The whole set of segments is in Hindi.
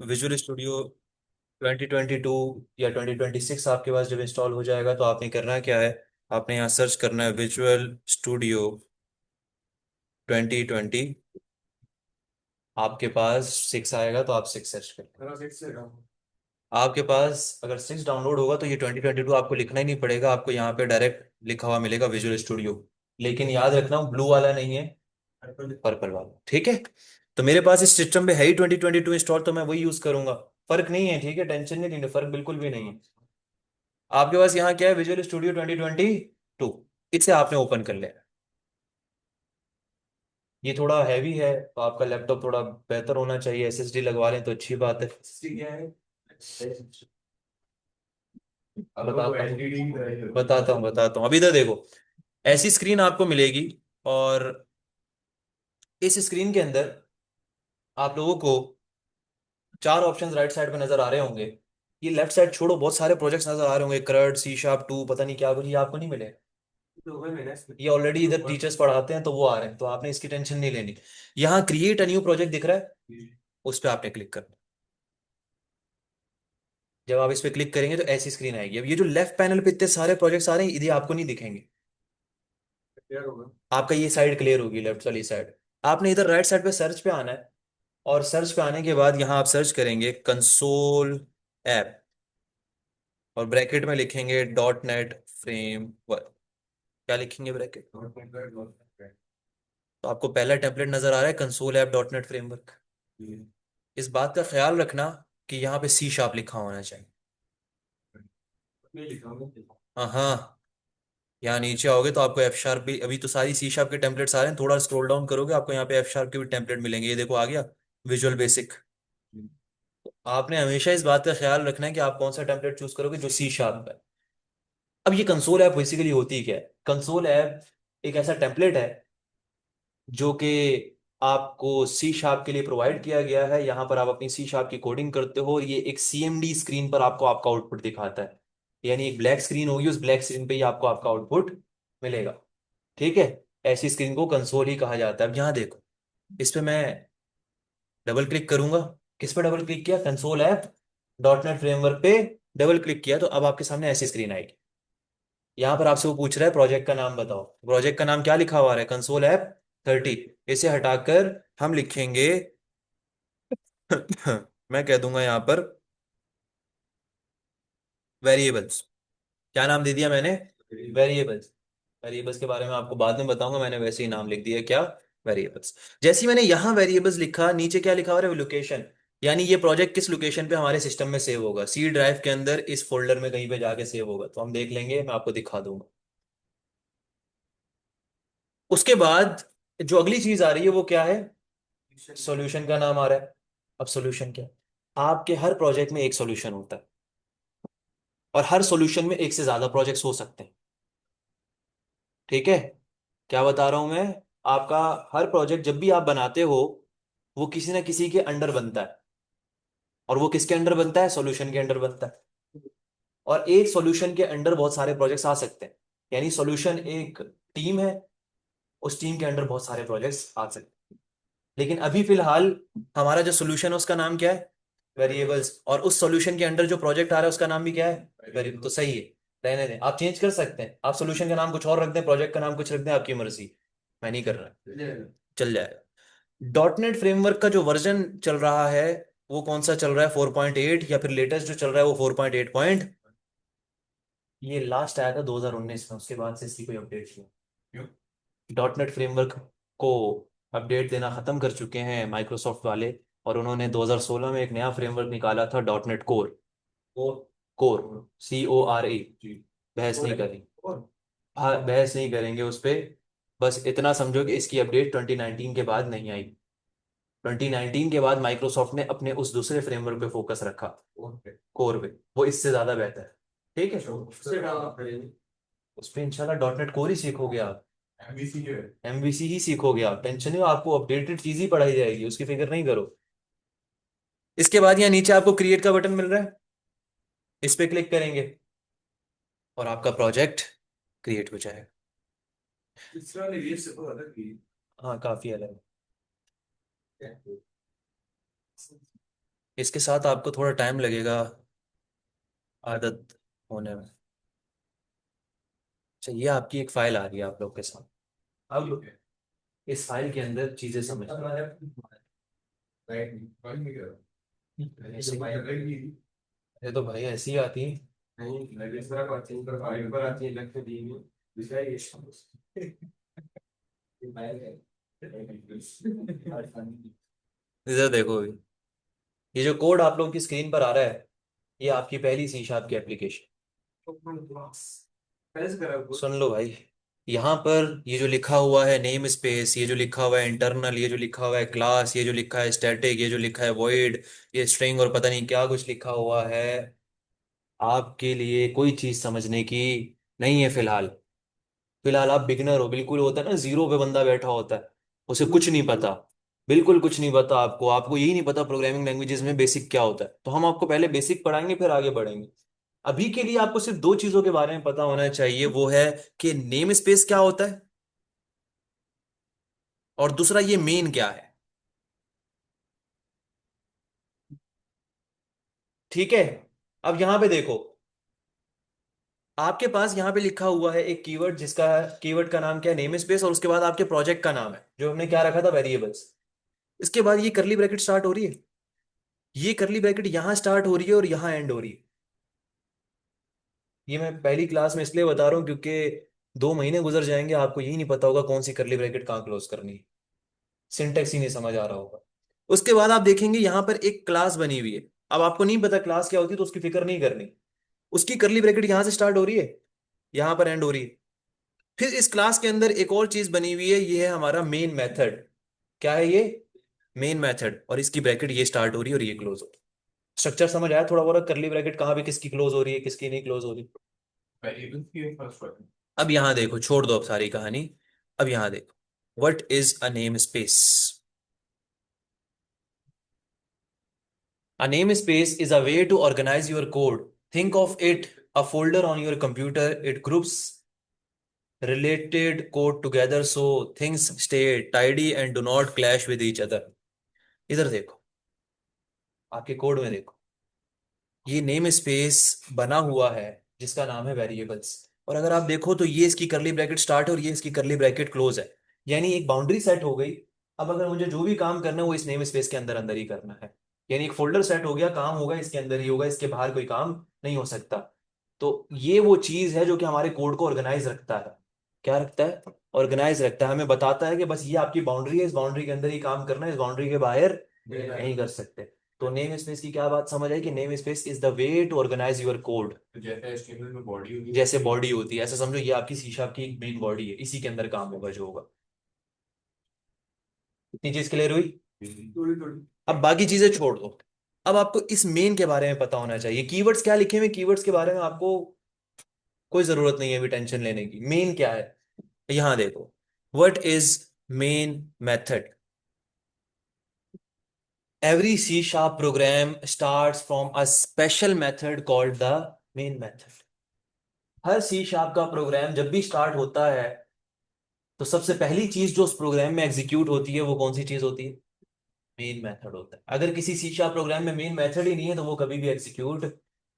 विजुअल स्टूडियो 2022 या 2026 आपके पास जब इंस्टॉल हो जाएगा तो आपने करना क्या है। आपने यहाँ सर्च करना है विजुअल स्टूडियो 2020। आपके पास 6 आएगा तो आप 6 सर्च करें। आपके पास अगर 6 डाउनलोड होगा तो ये 2022 आपको लिखना ही नहीं पड़ेगा, आपको यहाँ पे डायरेक्ट लिखा हुआ मिलेगा विजुअल स्टूडियो। लेकिन याद रखना ब्लू वाला नहीं है, पर्पल वाला, ठीक है। तो मेरे पास इस सिस्टम पे है ही 2022 इंस्टॉल, तो मैं वही यूज करूंगा। फर्क नहीं है, ठीक है, टेंशन नहीं लेना, फर्क बिल्कुल भी नहीं है। आपके पास यहाँ क्या है, विजुअल स्टूडियो 2022। इसे आपने ओपन कर लिया। ये थोड़ा हैवी है तो आपका लैपटॉप थोड़ा बेहतर होना चाहिए, एसएसडी लगवा लें तो अच्छी बात है। एसएसडी क्या है? बताता हूँ अभी। इधर देखो, ऐसी स्क्रीन आपको मिलेगी। और इस स्क्रीन के अंदर आप लोगों को 4 ऑप्शंस राइट साइड पे नजर आ रहे होंगे। ये लेफ्ट साइड छोड़ो, बहुत सारे प्रोजेक्ट्स नजर आ रहे होंगे, क्रड, C#2, पता नहीं क्या कुछ, ये आपको नहीं मिले। ये ऑलरेडी इधर टीचर्स पढ़ाते हैं तो वो आ रहे हैं, तो आपने इसकी टेंशन नहीं लेनी। यहाँ क्रिएट अ न्यू प्रोजेक्ट दिख रहा है, उस पर आपने क्लिक करना। जब आप इस पे क्लिक करेंगे तो ऐसी स्क्रीन आएगी। अब ये जो लेफ्ट पैनल पे इतने सारे प्रोजेक्ट्स आ रहे हैं, ये आपको नहीं दिखेंगे। आपका ये साइड क्लियर होगी, लेफ्ट वाली साइड। आपने इधर राइट साइड पे सर्च पे आना है। और सर्च पे आने के बाद यहाँ आप सर्च करेंगे कंसोल ऐप, और ब्रैकेट में लिखेंगे डॉट नेट फ्रेमवर्क। क्या लिखेंगे ब्रैकेट? तो आपको पहला टेम्पलेट नजर आ रहा है, console app dot net framework. इस बात का ख्याल रखना कि यहाँ पे C# लिखा होना चाहिए। हाँ हाँ, यहाँ नीचे आओगे तो आपको F# भी, अभी तो सारी C# के टेम्पलेट्स आ रहे हैं, थोड़ा स्क्रॉल डाउन करोगे आपको यहाँ पे F# के भी टेम्पलेट मिलेंगे। ये देखो आ गया, विजुअल बेसिक। आपने हमेशा इस बात का ख्याल रखना है कि आप कौन सा टेम्पलेट चूज करोगे जो C# है। अब ये कंसोल ऐप बेसिकली होती है क्या है? कंसोल ऐप एक ऐसा टेम्पलेट है जो कि आपको C# के लिए प्रोवाइड किया गया है। यहाँ पर आप अपनी C# की कोडिंग करते हो, और ये एक CMD स्क्रीन पर आपको आपका आउटपुट दिखाता है। यानी एक ब्लैक स्क्रीन होगी, उस ब्लैक स्क्रीन पे ही आपको आपका आउटपुट मिलेगा, ठीक है। ऐसी स्क्रीन को कंसोल ही कहा जाता है। अब यहाँ देखो, इस पे मैं डबल क्लिक करूंगा। किस पे डबल क्लिक किया? Console app dot net framework पे डबल क्लिक किया तो अब आपके सामने ऐसी स्क्रीन आएगी। यहाँ पर आपसे वो पूछ रहा है प्रोजेक्ट का नाम बताओ। प्रोजेक्ट का नाम क्या लिखा हुआ है? Console app 30। इसे हटाकर हम लिखेंगे मैं कह दूंगा यहाँ पर वेरिएबल्स। क्या नाम दे दिया मैंने? वेरिएबल्स। वेरिएबल्स के बारे में आपको बाद में बताऊंगा, मैंने वैसे ही नाम लिख दिया। क्या? वेरिएबल्स। जैसे ही मैंने यहाँ वेरिएबल्स लिखा, नीचे क्या लिखा हुआ है? लोकेशन। यानी ये प्रोजेक्ट किस लोकेशन पे हमारे सिस्टम में सेव होगा? C ड्राइव के अंदर इस फोल्डर में कहीं पे जाके सेव होगा, तो हम देख लेंगे, मैं आपको दिखा दूंगा। उसके बाद जो अगली चीज आ रही है वो क्या है? सॉल्यूशन का नाम आ रहा है। अब सॉल्यूशन क्या है? आपके हर प्रोजेक्ट में एक सॉल्यूशन होता है, और हर सॉल्यूशन में एक से ज्यादा प्रोजेक्ट्स हो सकते हैं, ठीक है। क्या बता रहा हूं मैं? आपका हर प्रोजेक्ट जब भी आप बनाते हो, वो किसी ना किसी के अंडर बनता है। और वो किसके अंडर बनता है? सॉल्यूशन के अंडर बनता है। और एक सॉल्यूशन के अंडर बहुत सारे प्रोजेक्ट्स आ सकते हैं। यानी सॉल्यूशन एक टीम है, उस टीम के अंडर बहुत सारे प्रोजेक्ट्स आ सकते हैं। लेकिन अभी फिलहाल हमारा जो सॉल्यूशन है उसका नाम क्या है? वेरिएबल्स। और उस सॉल्यूशन के अंडर जो प्रोजेक्ट आ रहा है उसका नाम भी क्या है? वेरिएबल। तो सही है, रहने दें। आप चेंज कर सकते हैं, आप सॉल्यूशन का नाम कुछ और रख दें, प्रोजेक्ट का नाम कुछ रख दें, आपकी मर्जी। मैं नहीं कर रहा। चल जाएगा। डॉट नेट फ्रेमवर्क का जो वर्जन चल रहा है वो कौन सा चल रहा है? 4.8, या फिर लेटेस्ट जो चल रहा है वो 4.8 ये लास्ट आया था 2019 में, उसके बाद से इसकी कोई अपडेट नहीं। डॉट नेट फ्रेमवर्क को अपडेट देना खत्म कर चुके हैं माइक्रोसॉफ्ट वाले। और उन्होंने 2016 में एक नया फ्रेमवर्क निकाला था, dot net core. Core, CORE। बहस नहीं करें, हाँ बहस नहीं करेंगे उस पे। बस इतना समझो कि इसकी अपडेट 2019 के बाद नहीं आई। 2019 के बाद माइक्रोसॉफ्ट ने अपने उस दूसरे फ्रेमवर्क पे फोकस रखा, कोर पे। वो इससे ज्यादा बेहतर है, ठीक है। उस पे इंशाल्लाह .NET कोर ही सीखोगे आप। MVC ही सीखोगे आप, टेंशन नहीं, आपको अपडेटेड चीज ही पढ़ाई जाएगी, उसकी फिक्र नहीं करो। इसके बाद यहाँ नीचे आपको क्रिएट का बटन मिल रहा है, इस पे क्लिक करेंगे और आपका प्रोजेक्ट क्रिएट हो जाएगा। हाँ काफी अलग है। इसके साथ आपको थोड़ा टाइम लगेगा आदत होने में। अच्छा, ये आपकी एक फाइल आ रही है आप लोग के साथ। अब इस फाइल के अंदर चीजें समझ ये तो भाई ऐसी ही आती है। इधर देखो अभी, ये जो कोड आप लोगों की स्क्रीन पर आ रहा है, ये आपकी पहली सी शार्प की एप्लीकेशन। सुन लो भाई, यहाँ पर ये जो लिखा हुआ है नेम स्पेस, ये जो लिखा हुआ है इंटरनल, ये जो लिखा हुआ है क्लास, ये जो लिखा है स्टैटिक, ये जो लिखा है वॉइड, ये स्ट्रिंग और पता नहीं क्या कुछ लिखा हुआ है, आपके लिए कोई चीज समझने की नहीं है फिलहाल। फिलहाल आप बिगिनर हो, बिल्कुल होता है ना जीरो पे बंदा बैठा होता है, उसे कुछ नहीं पता, बिल्कुल कुछ नहीं पता आपको, आपको यही नहीं पता प्रोग्रामिंग लैंग्वेजेस में बेसिक क्या होता है। तो हम आपको पहले बेसिक पढ़ाएंगे फिर आगे बढ़ेंगे। अभी के लिए आपको सिर्फ दो चीजों के बारे में पता होना चाहिए, वो है कि नेम स्पेस क्या होता है, और दूसरा ये मेन क्या है। ठीक है, अब यहां पे देखो, आपके पास यहाँ पे लिखा हुआ है एक कीवर्ड, जिसका कीवर्ड का नाम क्या है, नेम स्पेस, और उसके बाद आपके प्रोजेक्ट का नाम है जो हमने क्या रखा था, वेरिएबल्स। इसके बाद ये करली ब्रैकेट स्टार्ट हो रही है, ये करली ब्रैकेट यहां स्टार्ट हो रही है और यहां एंड हो रही है। ये मैं पहली क्लास में इसलिए बता रहा हूँ क्योंकि 2 महीने गुजर जाएंगे, आपको यही नहीं पता होगा कौन सी करली ब्रैकेट कहाँ क्लोज करनी है, सिंटेक्स ही नहीं समझ आ रहा होगा। उसके बाद आप देखेंगे यहां पर एक क्लास बनी हुई है। अब आपको नहीं पता क्लास क्या होती है तो उसकी फिक्र नहीं करनी, उसकी करली ब्रैकेट यहां से स्टार्ट हो रही है, यहां पर एंड हो रही है। फिर इस क्लास के अंदर एक और चीज बनी हुई है, ये है हमारा मेन मेथड। क्या है ये, मेन मेथड, और इसकी ब्रैकेट ये स्टार्ट हो रही है और ये क्लोज हो रही है। स्ट्रक्चर समझ आया थोड़ा बहुत, करली ब्रैकेट कहाँ पे किसकी क्लोज हो रही है किसकी नहीं क्लोज हो रही। अब यहां देखो, छोड़ दो अब सारी कहानी, अब यहां देखो, what is a name space. A namespace is a way to organize your code. Think of it a folder on your computer. It groups related code together so things stay tidy and do not clash with each other. इधर देखो, आपके कोड में देखो, ये नेम स्पेस बना हुआ है जिसका नाम है वेरिएबल्स। और अगर आप देखो तो ये इसकी करली ब्रैकेट स्टार्ट है और ये इसकी करली ब्रैकेट क्लोज है, यानी एक बाउंड्री सेट हो गई। अब अगर मुझे जो भी काम करना है वो इस नेम स्पेस के अंदर अंदर ही करना है, यानी एक फोल्डर सेट हो गया, काम होगा इसके अंदर ही होगा, इसके बाहर कोई काम नहीं हो सकता। तो ये वो चीज है जो कि हमारे कोड को ऑर्गेनाइज रखता है। क्या रखता है, ऑर्गेनाइज रखता है, हमें बताता है कि बस ये आपकी बाउंड्री है, इस बाउंड्री के अंदर ही काम करना है, इस बाउंड्री के बाहर नहीं कर सकते। तो नेम स्पेस की क्या बात समझ आई, कि namespace is the way to organise your code. जैसे HTML में बॉडी होती है, जैसे बॉडी होती है, ऐसा समझो ये आपकी सी शार्प की एक मेन बॉडी है, इसी के अंदर काम होगा जो होगा। इतनी चीज क्लियर हुई, थोड़ी थोड़ी। अब बाकी चीजें छोड़ दो, अब आपको इस मेन के बारे में पता होना चाहिए। कीवर्ड्स क्या लिखे हुए, कीवर्ड्स के बारे में आपको कोई जरूरत नहीं है अभी टेंशन लेने की। मेन क्या है, यहां देखो, what is main method. Every C sharp program starts from a special method called the main method. हर सी शार्प का प्रोग्राम जब भी स्टार्ट होता है तो सबसे पहली चीज जो उस प्रोग्राम में एग्जीक्यूट होती है वो कौन सी चीज होती है, मेन मेथड होता है। अगर किसी सी शार्प प्रोग्राम में मेन मेथड ही नहीं है तो वो कभी भी एग्जीक्यूट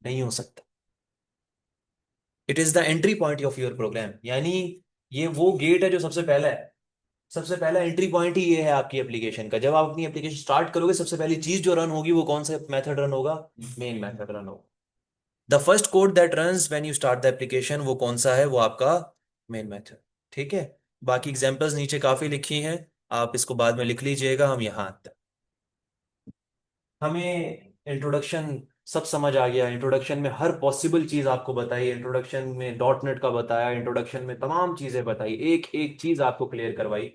नहीं हो सकता। It is the entry point of your program, यानी ये वो गेट है जो सबसे पहला है, सबसे पहला एंट्री पॉइंट ही ये है आपकी एप्लीकेशन का। जब आप अपनी एप्लीकेशन स्टार्ट करोगे सबसे पहली चीज जो रन होगी वो कौन सा मेथड रन होगा, मेन मेथड रन होगा। The first code that runs when you start the application वो कौन सा है, वो आपका मेन मेथड। ठीक है, बाकी एग्जांपल्स नीचे काफी लिखी हैं, आप इसको बाद में लिख लीजिएगा। हम यहाँ आते हैं, हमें इंट्रोडक्शन सब समझ आ गया। इंट्रोडक्शन में हर पॉसिबल चीज आपको बताई, इंट्रोडक्शन में डॉट नेट का बताया, इंट्रोडक्शन में तमाम चीजें बताई, एक एक चीज आपको क्लियर करवाई।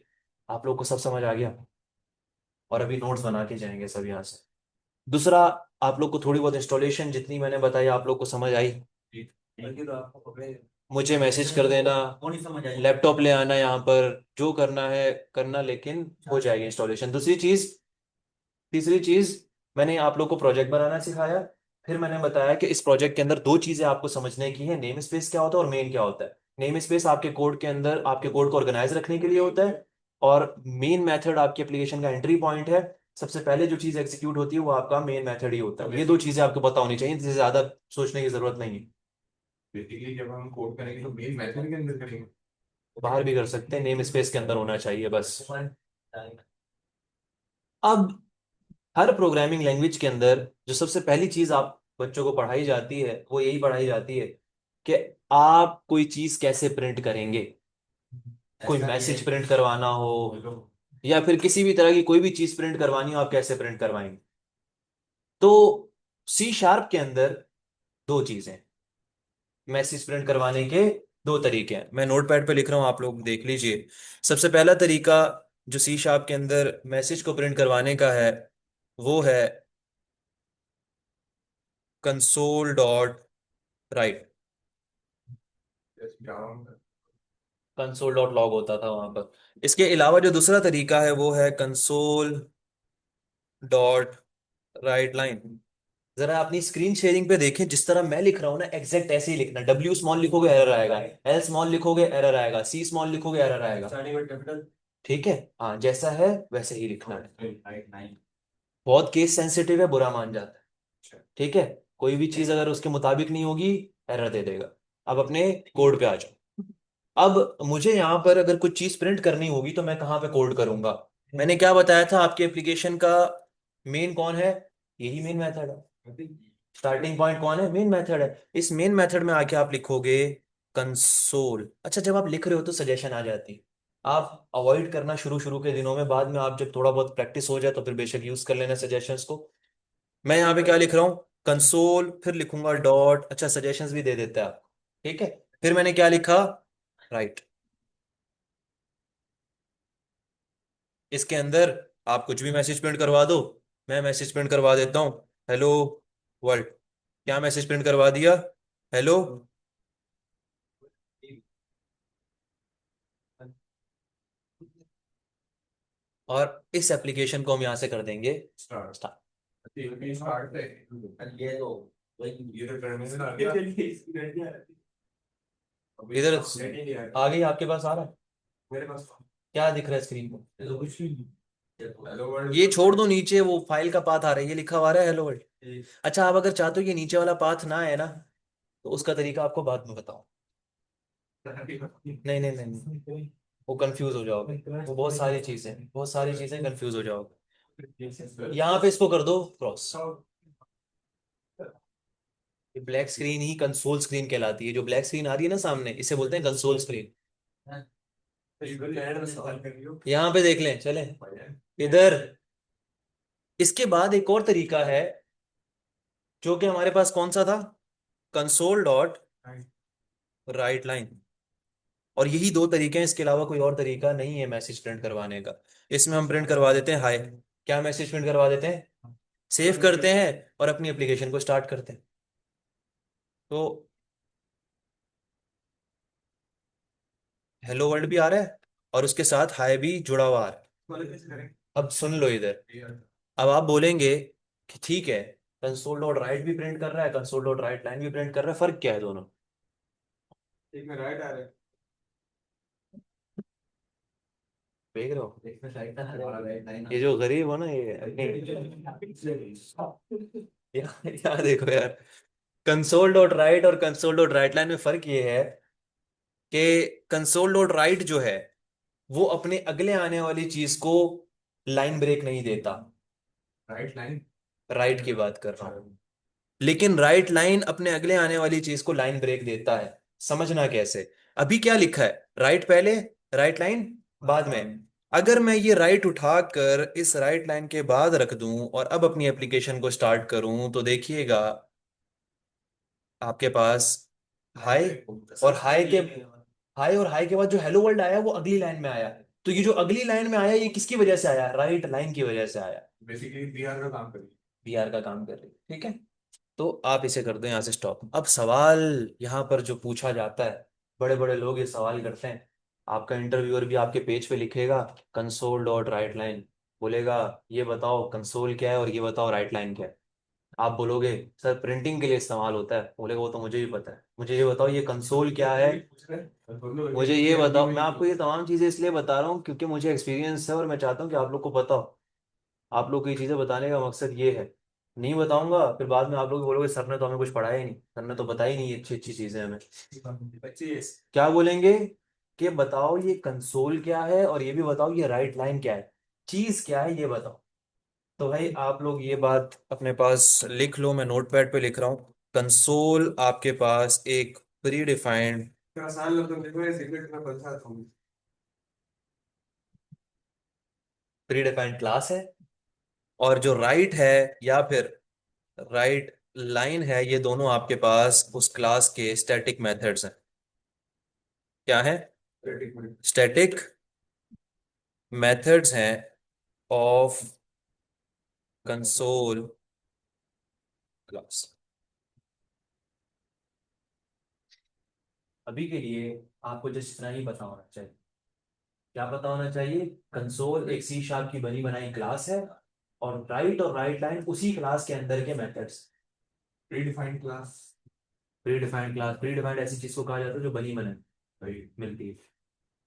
आप लोग को सब समझ आ गया, और अभी नोट्स बना के जाएंगे सब यहाँ से। दूसरा, आप लोग को थोड़ी बहुत इंस्टॉलेशन जितनी मैंने बताई आप लोग को समझ आई, मुझे मैसेज कर देना, लैपटॉप ले आना यहाँ पर, जो करना है करना, लेकिन हो जाएगी इंस्टॉलेशन। दूसरी चीज, तीसरी चीज, मैंने आप लोग को प्रोजेक्ट बनाना सिखाया। फिर मैंने बताया कि इस प्रोजेक्ट के अंदर दो चीजें आपको समझने की है, नेम स्पेस क्या होता है और मेन क्या होता है। नेम स्पेस आपके कोड के अंदर आपके कोड को ऑर्गेनाइज रखने के लिए होता है, और मेन मेथड आपकी एप्लीकेशन का एंट्री पॉइंट है। सबसे पहले जो चीज एग्जीक्यूट होती है वो आपका मेन मेथड ही होता है। ये दो चीजें आपको पता होनी चाहिए, इससे ज्यादा सोचने की जरूरत नहीं है। बेसिकली जब हम कोड करेंगे तो मेन मेथड के अंदर करेंगे। बाहर भी कर सकते हैं, नेम स्पेस के अंदर होना चाहिए बस। अब हर प्रोग्रामिंग लैंग्वेज के अंदर जो सबसे पहली चीज आप बच्चों को पढ़ाई जाती है वो यही पढ़ाई जाती है कि आप कोई चीज कैसे प्रिंट करेंगे। कोई मैसेज प्रिंट करवाना हो या फिर किसी भी तरह की कोई भी चीज प्रिंट करवानी हो, आप कैसे प्रिंट करवाएंगे। तो सी शार्प के अंदर दो चीजें, मैसेज प्रिंट करवाने के दो तरीके हैं। मैं नोटपैड पे लिख रहा हूं, आप लोग देख लीजिए। सबसे पहला तरीका जो सी शार्प के अंदर मैसेज को प्रिंट करवाने का है वो है console dot right. Console dot log होता था वहां पर। इसके अलावा जो दूसरा तरीका है वो है कंसोल डॉट राइट लाइन। जरा अपनी स्क्रीन शेयरिंग पे देखें, जिस तरह मैं लिख रहा हूं ना एग्जैक्ट ऐसे ही लिखना। डब्ल्यू स्मॉल लिखोगे एरर आएगा, एल स्मॉल लिखोगे एरर आएगा, सी स्मॉल लिखोगे एरर आएगा। ठीक है, हाँ जैसा है वैसे ही लिखना है। बहुत केस सेंसिटिव है, बुरा मान जाता है। ठीक है, कोई भी चीज अगर उसके मुताबिक नहीं होगी एरर दे देगा। अब अपने कोड पे आ जाओ। अब मुझे यहाँ पर अगर कुछ चीज प्रिंट करनी होगी तो मैं कहाँ पे कोड करूंगा। मैंने क्या बताया था आपके एप्लीकेशन का मेन कौन है, यही मेन मेथड है। स्टार्टिंग पॉइंट कौन है, मेन मेथड है। इस मेन मेथड में आके आप लिखोगे कंसोल। अच्छा, जब आप लिख रहे हो तो सजेशन आ जाती है। आप अवॉइड करना शुरू शुरू के दिनों में, बाद में आप जब थोड़ा बहुत प्रैक्टिस हो जाए तो फिर बेशक यूज कर लेना सजेशंस को। मैं यहाँ पे क्या लिख रहा हूँ, कंसोल, फिर लिखूंगा डॉट, अच्छा सजेशंस भी दे देता है आपको। ठीक है, फिर मैंने क्या लिखा, राइट। इसके अंदर आप कुछ भी मैसेज प्रिंट करवा दो। मैं मैसेज प्रिंट करवा देता हूँ, हेलो वर्ल्ड। क्या मैसेज प्रिंट करवा दिया, हेलो। और इस एप्लीकेशन को हम यहाँ से कर देंगे स्टार्ट। इधर आ गई आपके पास, आ रहा है मेरे पास क्या दिख रहा है स्क्रीन पर। Hello world. ये छोड़ दो, नीचे वो फाइल का पाथ आ रहा है, ये लिखा हुआ आ रहा है हेलो वर्ल्ड। अच्छा, आप अगर चाहते हो कि नीचे वाला पाथ ना है ना, तो उसका तरीका आपको बाद में बताओ। नहीं नहीं नहीं नहीं, वो कंफ्यूज हो जाओगे, वो बहुत सारी चीजें कंफ्यूज हो जाओगे। यहाँ पे इसको कर दो क्रॉस। ये ब्लैक स्क्रीन ही कंसोल स्क्रीन कहलाती है। जो ब्लैक स्क्रीन आ रही है ना सामने, इसे बोलते हैं कंसोल स्क्रीन। यहाँ पे देख लें, चले इधर। इसके बाद एक और तरीका है जो कि हमारे पास कौन सा था, कंसोल डॉट राइट लाइन। और यही दो तरीके हैं, इसके अलावा कोई और तरीका नहीं है मैसेज प्रिंट करवाने का। इसमें हम प्रिंट करवा देते हैं हाय। क्या मैसेज प्रिंट करवा देते हैं, सेव करते हैं और अपनी एप्लीकेशन को स्टार्ट करते हैं। तो हेलो वर्ल्ड भी आ रहा है और उसके साथ हाय भी जुड़ा हुआ आ रहा है। अब सुन लो इधर। अब आप बोलेंगे कि ठीक है, कंसोल डॉट राइट भी प्रिंट कर रहा है, कंसोल डॉट राइट लाइन भी प्रिंट कर रहा है, फर्क क्या है दोनों। एक में राइट आ रहा है। देख रहे हो, ये जो गरीब हो ना ये यहाँ देखो यार, कंसोल डॉट राइट और कंसोल डॉट राइट लाइन में फर्क ये है कि कंसोल डॉट राइट जो है वो अपने अगले आने वाली चीज को लाइन ब्रेक नहीं देता। Right line. राइट की बात कर रहा हूं, लेकिन राइट लाइन अपने अगले आने वाली चीज को लाइन ब्रेक देता है। समझना कैसे, अभी क्या लिखा है, राइट पहले, राइट लाइन बाद में। अगर मैं ये राइट उठाकर इस राइट लाइन के बाद रख दूं और अब अपनी एप्लीकेशन को स्टार्ट करूं तो देखिएगा आपके पास हाय, और हाय के बाद जो हेलो वर्ल्ड आया वो अगली लाइन में आया। तो ये जो अगली लाइन में आया ये किसकी वजह से आया, राइट लाइन की वजह से आया। बेसिकली बिहार का काम करिए। बीआर का काम कर रही है, ठीक है। तो आप इसे कर दो यहाँ से स्टॉप। अब सवाल यहाँ पर जो पूछा जाता है, बड़े बड़े लोग ये सवाल करते हैं। आपका इंटरव्यूअर भी आपके पेज पे लिखेगा कंसोल डॉट राइट लाइन, बोलेगा ये बताओ कंसोल क्या है और ये बताओ राइट लाइन क्या है। आप बोलोगे सर प्रिंटिंग के लिए इस्तेमाल होता है, बोलेगा वो तो मुझे भी पता है, मुझे ये बताओ ये कंसोल क्या है। मुझे ये बताओ, मैं आपको ये तमाम चीजें इसलिए बता रहा हूँ क्योंकि मुझे एक्सपीरियंस है और मैं चाहता हूँ कि आप लोग को पता हो। आप लोग को ये चीज़ें बताने का मकसद ये है। नहीं बताऊंगा फिर बाद में आप लोग बोलोगे सर ने तो हमें कुछ पढ़ाया ही नहीं, सर ने तो बताई नहीं अच्छी अच्छी चीज़ें हमें। 25। क्या बोलेंगे कि बताओ ये कंसोल क्या है और ये भी बताओ ये राइट लाइन क्या है, चीज़ क्या है ये बताओ। तो भाई आप लोग ये बात अपने पास लिख लो, मैं नोटपैड पे लिख रहा हूँ। कंसोल आपके पास एक प्री डिफाइंड आसान लगता है, देखो ये सीक्रेट में बता था। प्री डिफाइंड क्लास है, और जो राइट है या फिर राइट लाइन है, ये दोनों आपके पास उस क्लास के स्टैटिक मेथड्स हैं। क्या है? स्टैटिक मेथड्स हैं ऑफ कंसोल क्लास। अभी के लिए आपको जस्ट इतना ही पता होना चाहिए। क्या पता होना चाहिए? कंसोल एक सी शार्प की बनी बनाई क्लास है, और राइट लाइन उसी क्लास के अंदर के methods. Predefined class. Pre defined class, pre defined ऐसी चीज को कहा जाता है जो बनी बनाई मिलती है।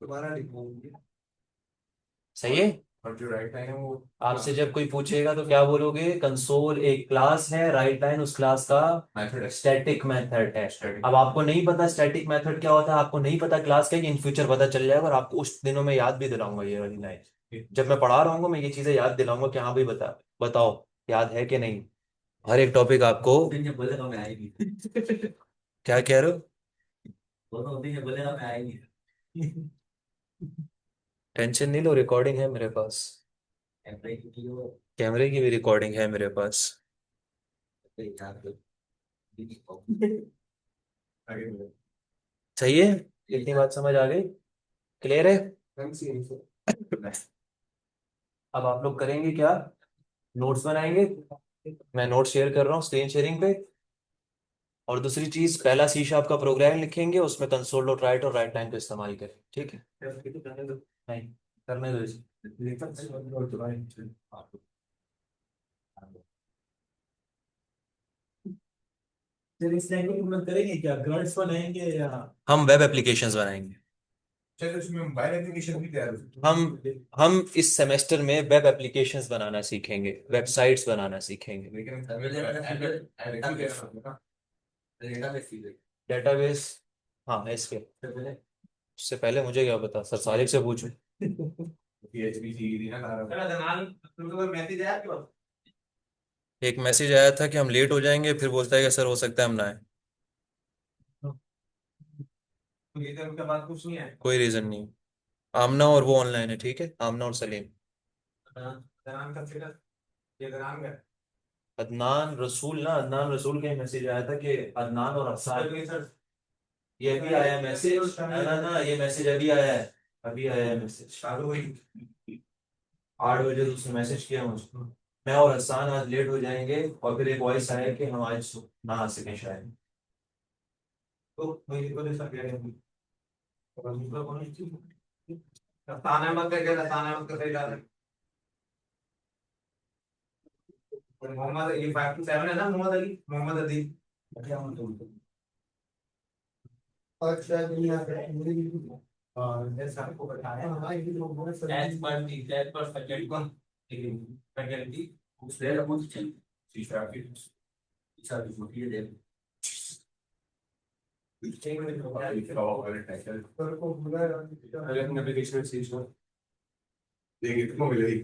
दोबारा लिखो। सही है। और जो राइट लाइन है वो आपसे जब कोई पूछेगा तो क्या बोलोगे? कंसोल एक क्लास है, राइट लाइन उस क्लास का मेथड है। स्टैटिक मेथड है। Static। अब आपको नहीं पता स्टैटिक मेथड क्या होता है, आपको नहीं पता क्लास क्या है, इन फ्यूचर पता चल जाएगा, और आपको उस दिनों में याद भी दिलाऊंगा ये वाली लाइन। जब मैं पढ़ा रहा हूँ मैं ये चीजें याद दिलाऊंगा कि हाँ भाई बताओ याद है कि नहीं। हर एक टॉपिक आपको बोले तो मैं आएगी। क्या कह रहे हो? बोले तो मैं आएगी। टेंशन नहीं लो, रिकॉर्डिंग है मेरे पास। कैमरे की भी रिकॉर्डिंग है मेरे पास। आगे बढ़ो। सही है। इतनी बात समझ आ गई? क्लियर है? Thanks, ये। अब आप लोग करेंगे क्या? नोट्स बनाएंगे। मैं नोट शेयर कर रहा हूँ स्क्रीन शेयरिंग पे। और दूसरी चीज, पहला सी शार्प का प्रोग्राम लिखेंगे, उसमें कंसोल डॉट राइट और राइट लाइन को इस्तेमाल करें, ठीक है? नहीं, करने दो इसे। फिर इस लैंग्वेज में करेंगे क्या, ग्रांट्स बनाएंगे या हम वेब एप्लीकेशंस बनाएंगे? चलो इसमें मोबाइल एप्लीकेशन भी तैयार हो। हम इस सेमेस्टर में वेब एप्लीकेशंस बनाना सीखेंगे, वेबसाइट्स बनाना सीखेंगे। लेकिन डेटाबेस, हाँ है इसके। उससे पहले मुझे क्या पता, सर सारिक से पूछो। PHP सीखी थी ना सारा। तुमको मैसेज आया आपके पास? एक मैसेज आया था कि हम लेट हो जाएंगे, फिर बोलता है कि सर हो सकता है हम ना आए। तो ये तो उनके पास कुछ नहीं है। कोई रीजन नहीं। आमना और वो ऑनलाइन है, ठीक है, आमना और सलीम। दरान का फिर ये दरान का। अदनान रसूल ना, अदनान रसूल का मैसेज आया था कि अदनान और अफसान। सर ये अभी आया मैसेज, ना ना ना, ये मैसेज अभी आया है। अभी आया है मैसेज। चालू हुई। 8 बजे तो उसने मैसेज किया मुझको। मैं और हसान आज लेट हो जाएंगे, और फिर एक वॉइस आया कि हम आज ना आ सके शायद। तो मुझे को दे सकते हैं। और दूसरा कौन है? ताना मत करके, ताना मत कर रहा है। मोहम्मद, ये 5 to 7 है ना, मोहम्मद अली, मोहम्मद अली। अच्छा दुनिया के और ये सबको बताया हाँ, ये लोग बहुत एज पर फैकल्टी कौन फैकल्टी उसने कुछ तीसरा फिर तीसरा जो होती है दे एक मिनट हो गया लिख रहा हूँ टाइटल पर को भूला अगर एप्लीकेशन में सीख लो देखिए कितना मिलेगी।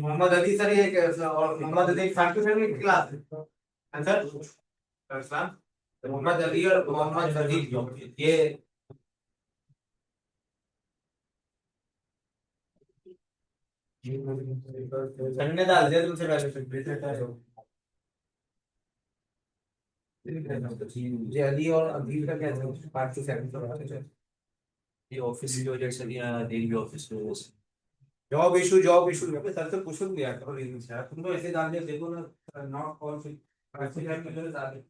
मोहम्मद अली सर ये और मोहम्मद अली फैक्ट्री से class answer sir Mohammad Ali और मोहम्मद अली ये संडे डाल दिया तुमसे पहले ये अली और अभी का क्या है 5 to 7 ये ऑफिस की वजह से, या दिन भी ऑफिस की वजह से। जॉब इशू सर से पूछ लिया करो रीजन से तुम तो ऐसे डाल दिया देखो ना नॉट कॉल फिर ऐसे टाइम में डाल दे